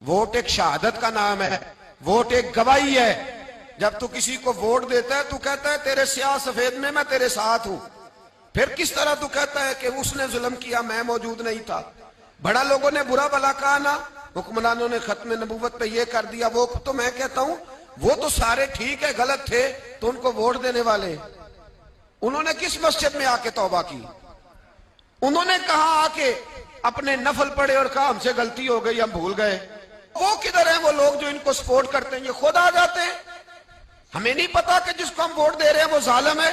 Vote एक शहादत का नाम है, वोट एक गवाही है। जब तू किसी को वोट देता है तू कहता है तेरे स्याह सफेद में मैं तेरे साथ हूं। फिर किस तरह तू कहता है कि उसने जुल्म किया मैं मौजूद नहीं था। बड़ा लोगों ने बुरा भला कहा ना, हुक्मरानों ने खत्म नबूवत पे ये कर दिया वो, तो मैं कहता हूं वो तो सारे ठीक है, गलत थे तो उनको वोट देने वाले उन्होंने किस मस्जिद में आके तौबा की? उन्होंने कहा आके अपने नफल पढ़े और कहा हमसे गलती हो गई हम भूल गए। वो किधर है वो लोग जो इनको सपोर्ट करते हैं? ये खुद आ जाते हैं। हमें नहीं पता कि जिसको हम वोट दे रहे हैं वो जालिम है,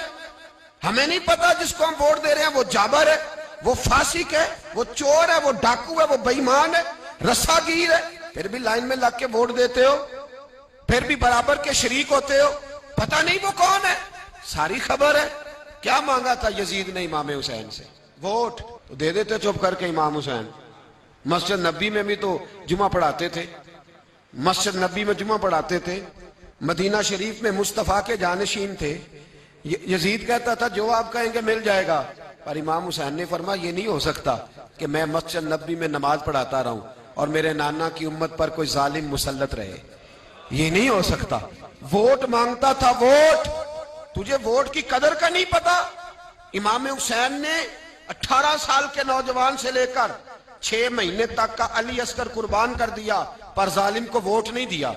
हमें नहीं पता जिसको हम वोट दे रहे हैं वो जाबर है, वो फासिक है, वो चोर है, वो डाकू है, वो बेईमान है, रस्सागीर है। फिर भी लाइन में लग के वोट देते हो, फिर भी बराबर के शरीक होते हो। पता नहीं वो कौन है, सारी खबर है। क्या मांगा था यजीद ने इमाम हुसैन से? वोट तो दे देते चुप करके इमाम हुसैन। मस्जिद नबी में भी तो जुमा पढ़ाते थे, मस्जिद नबी में जुमा पढ़ाते थे, मदीना शरीफ में मुस्तफा के जानशीन थे। यजीद कहता था जो आप कहेंगे मिल जाएगा, पर इमाम हुसैन ने फरमाया ये नहीं हो सकता कि मैं मस्जिद नबी में नमाज पढ़ाता रहूं और मेरे नाना की उम्मत पर कोई जालिम मुसल्लत रहे, ये नहीं हो सकता। वोट मांगता था, वोट। तुझे वोट की कदर का नहीं पता? इमाम हुसैन ने 18 साल के नौजवान से लेकर 6 महीने तक का अली अस्कर कुर्बान कर दिया, पर जालिम को वोट नहीं दिया।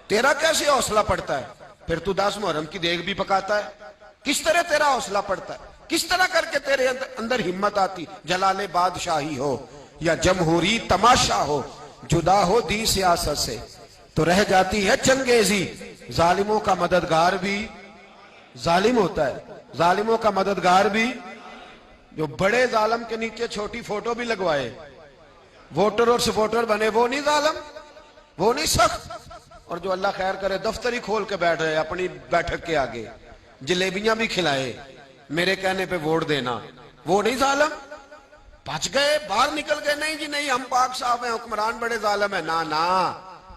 तेरा कैसे हौसला पड़ता है? फिर तू 10 मुहर्रम की देग भी पकाता है। किस तरह तेरा हौसला पड़ता है? किस तरह करके तेरे अंदर हिम्मत आती? जलाले बादशाही हो या जमहूरी तमाशा हो, जुदा हो दी सियासत से तो रह जाती है चंगेजी। जालिमों का मददगार भी जालिम होता है, जालिमों का मददगार भी। जो बड़े जालिम के नीचे छोटी फोटो भी लगवाए, वोटर और सपोर्टर बने, वो नहीं जालिम, वो नहीं सख्त। और जो अल्लाह खैर करे दफ्तर ही खोल के बैठ रहे अपनी बैठक के आगे, जलेबियां भी खिलाए मेरे कहने पे वोट देना, वो नहीं जालिम। बच गए, बाहर निकल गए, नहीं जी नहीं हम पाक साहब हैं, हुक्मरान बड़े जालिम है। ना ना,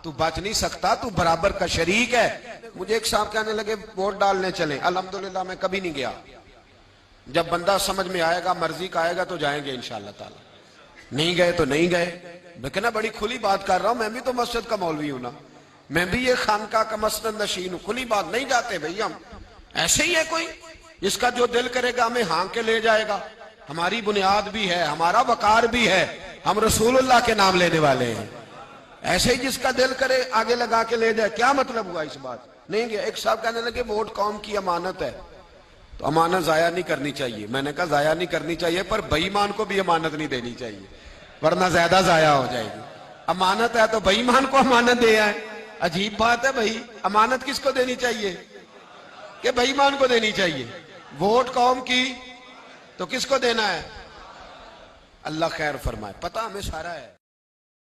तू बच नहीं सकता, तू बराबर का शरीक है। मुझे एक साहब कहने लगे वोट डालने चले, अल्हम्दुलिल्लाह मैं कभी नहीं गया। जब बंदा समझ में आएगा, मर्जी का आएगा तो जाएंगे इंशाअल्लाह ताला। नहीं गए तो नहीं गए। मैं कहना बड़ी खुली बात कर रहा हूं, मैं भी तो मस्जिद का मौलवी हूं ना, मैं भी ये खानका का मसनद नशीन हूं। खुली बात नहीं जाते भाई हम, ऐसे ही है कोई इसका जो दिल करेगा हमें हाँक के ले जाएगा। हमारी बुनियाद भी है, हमारा वकार भी है, हम रसूलुल्लाह के नाम लेने वाले हैं। ऐसे ही जिसका दिल करे आगे लगा के ले जाए, क्या मतलब हुआ इस बात? नहीं गया। एक साहब कहने लगे वोट कौम की अमानत है, तो अमानत जाया नहीं करनी चाहिए। मैंने कहा जाया नहीं करनी चाहिए, पर बेईमान को भी अमानत नहीं देनी चाहिए, वरना ज्यादा जाया हो जाएगी। अमानत है तो बेईमान को अमानत दे आए, अजीब बात है भाई। अमानत किसको देनी चाहिए? कि बेईमान को देनी चाहिए। वोट कौम की तो किसको देना है? अल्लाह खैर फरमाए, पता हमें सारा है।